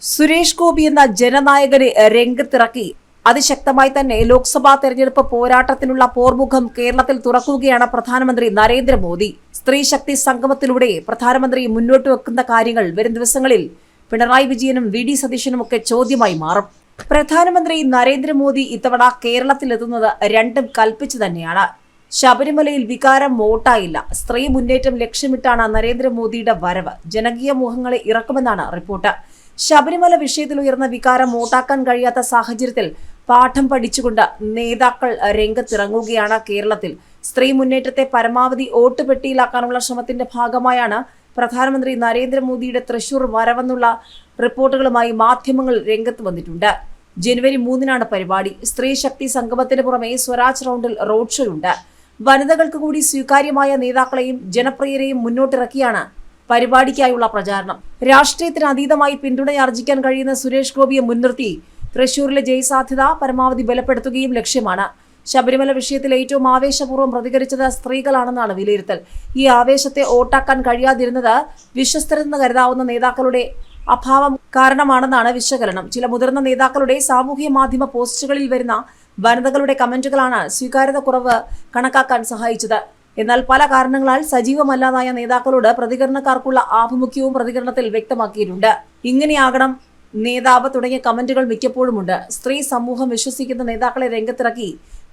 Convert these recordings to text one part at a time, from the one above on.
സുരേഷ് ഗോപി എന്ന ജനനായകനെ രംഗത്തിറക്കി അതിശക്തമായി തന്നെ ലോക്സഭാ തെരഞ്ഞെടുപ്പ് പോരാട്ടത്തിനുള്ള പോർമുഖം കേരളത്തിൽ തുറക്കുകയാണ് പ്രധാനമന്ത്രി നരേന്ദ്രമോദി. സ്ത്രീശക്തി സംഗമത്തിലൂടെ പ്രധാനമന്ത്രി മുന്നോട്ട് വെക്കുന്ന കാര്യങ്ങൾ വരും ദിവസങ്ങളിൽ പിണറായി വിജയനും വി.ഡി. സതീശനുമൊക്കെ ചോദ്യമായി മാറും. പ്രധാനമന്ത്രി നരേന്ദ്രമോദി ഇത്തവണ കേരളത്തിലെത്തുന്നത് രണ്ടും കൽപ്പിച്ചു തന്നെയാണ്. ശബരിമലയിൽ വികാരം വോട്ടായില്ല. സ്ത്രീ മുന്നേറ്റം ലക്ഷ്യമിട്ടാണ് നരേന്ദ്രമോദിയുടെ വരവ്. ജനകീയ മോഹങ്ങളെ ഇറക്കുമെന്നാണ് റിപ്പോർട്ട്. ശബരിമല വിഷയത്തിൽ ഉയർന്ന വികാരം വോട്ടാക്കാൻ കഴിയാത്ത സാഹചര്യത്തിൽ പാഠം പഠിച്ചുകൊണ്ട് നേതാക്കൾ രംഗത്തിറങ്ങുകയാണ്. കേരളത്തിൽ സ്ത്രീ മുന്നേറ്റത്തെ പരമാവധി വോട്ട് പെട്ടിയിലാക്കാനുള്ള ശ്രമത്തിന്റെ ഭാഗമായാണ് പ്രധാനമന്ത്രി നരേന്ദ്രമോദിയുടെ തൃശൂർ വരവെന്നുള്ള റിപ്പോർട്ടുകളുമായി മാധ്യമങ്ങൾ രംഗത്ത് വന്നിട്ടുണ്ട്. ജനുവരി 3-നാണ് പരിപാടി. സ്ത്രീ ശക്തി സംഗമത്തിന് പുറമെ സ്വരാജ് റൗണ്ടിൽ റോഡ് ഷോ ഉണ്ട്. വനിതകൾക്ക് കൂടി സ്വീകാര്യമായ നേതാക്കളെയും ജനപ്രിയരെയും മുന്നോട്ടിറക്കിയാണ് പരിപാടിക്കായുള്ള പ്രചാരണം. രാഷ്ട്രീയത്തിന് അതീതമായി പിന്തുണയാർജിക്കാൻ കഴിയുന്ന സുരേഷ് ഗോപിയെ മുൻനിർത്തി തൃശൂരിലെ ജയസാധ്യത പരമാവധി ബലപ്പെടുത്തുകയും ലക്ഷ്യമാണ്. ശബരിമല വിഷയത്തിൽ ഏറ്റവും ആവേശപൂർവ്വം പ്രതികരിച്ചത് സ്ത്രീകളാണെന്നാണ് വിലയിരുത്തൽ. ഈ ആവേശത്തെ വോട്ടാക്കാൻ കഴിയാതിരുന്നത് വിശ്വസ്തരെന്ന് കരുതാവുന്ന നേതാക്കളുടെ അഭാവം കാരണമാണെന്നാണ് വിശകലനം. ചില മുതിർന്ന നേതാക്കളുടെ സാമൂഹ്യ മാധ്യമ പോസ്റ്റുകളിൽ വരുന്ന വനിതകളുടെ കമന്റുകളാണ് സ്വീകാര്യത കുറവ് കണക്കാക്കാൻ സഹായിച്ചത്. എന്നാൽ പല കാരണങ്ങളാൽ സജീവമല്ലാതായ നേതാക്കളോട് പ്രതികരണക്കാർക്കുള്ള ആഭിമുഖ്യവും പ്രതികരണത്തിൽ വ്യക്തമാക്കിയിട്ടുണ്ട്. ഇങ്ങനെയാകണം നേതാവ് തുടങ്ങിയ കമന്റുകൾ മിക്കപ്പോഴുമുണ്ട്. സ്ത്രീ സമൂഹം വിശ്വസിക്കുന്ന നേതാക്കളെ രംഗത്തിറക്കി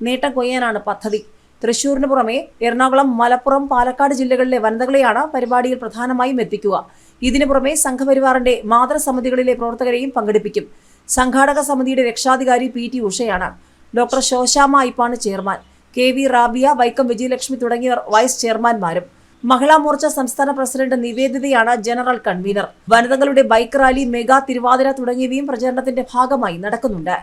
നേട്ടം കൊയ്യാനാണ് പദ്ധതി. തൃശൂരിന് പുറമെ എറണാകുളം, മലപ്പുറം, പാലക്കാട് ജില്ലകളിലെ വനിതകളെയാണ് പരിപാടിയിൽ പ്രധാനമായും എത്തിക്കുക. ഇതിനു പുറമെ സംഘപരിവാറിന്റെ മാതൃസമിതികളിലെ പ്രവർത്തകരെയും പങ്കെടുപ്പിക്കും. സംഘാടക സമിതിയുടെ രക്ഷാധികാരി PT ഉഷയാണ്. ഡോക്ടർ ശോശാമ്മ ഐപ്പാണ് ചെയർമാൻ. KV റാബിയ, വൈക്കം വിജയലക്ഷ്മി തുടങ്ങിയവർ വൈസ് ചെയർമാൻമാരും. മഹിളാ മോർച്ച സംസ്ഥാന പ്രസിഡന്റ് നിവേദിതയാണ് ജനറൽ കൺവീനർ. വനിതകളുടെ ബൈക്ക് റാലി, മെഗാ തിരുവാതിര തുടങ്ങിയവയും പ്രചരണത്തിന്റെ ഭാഗമായി നടക്കുന്നുണ്ട്.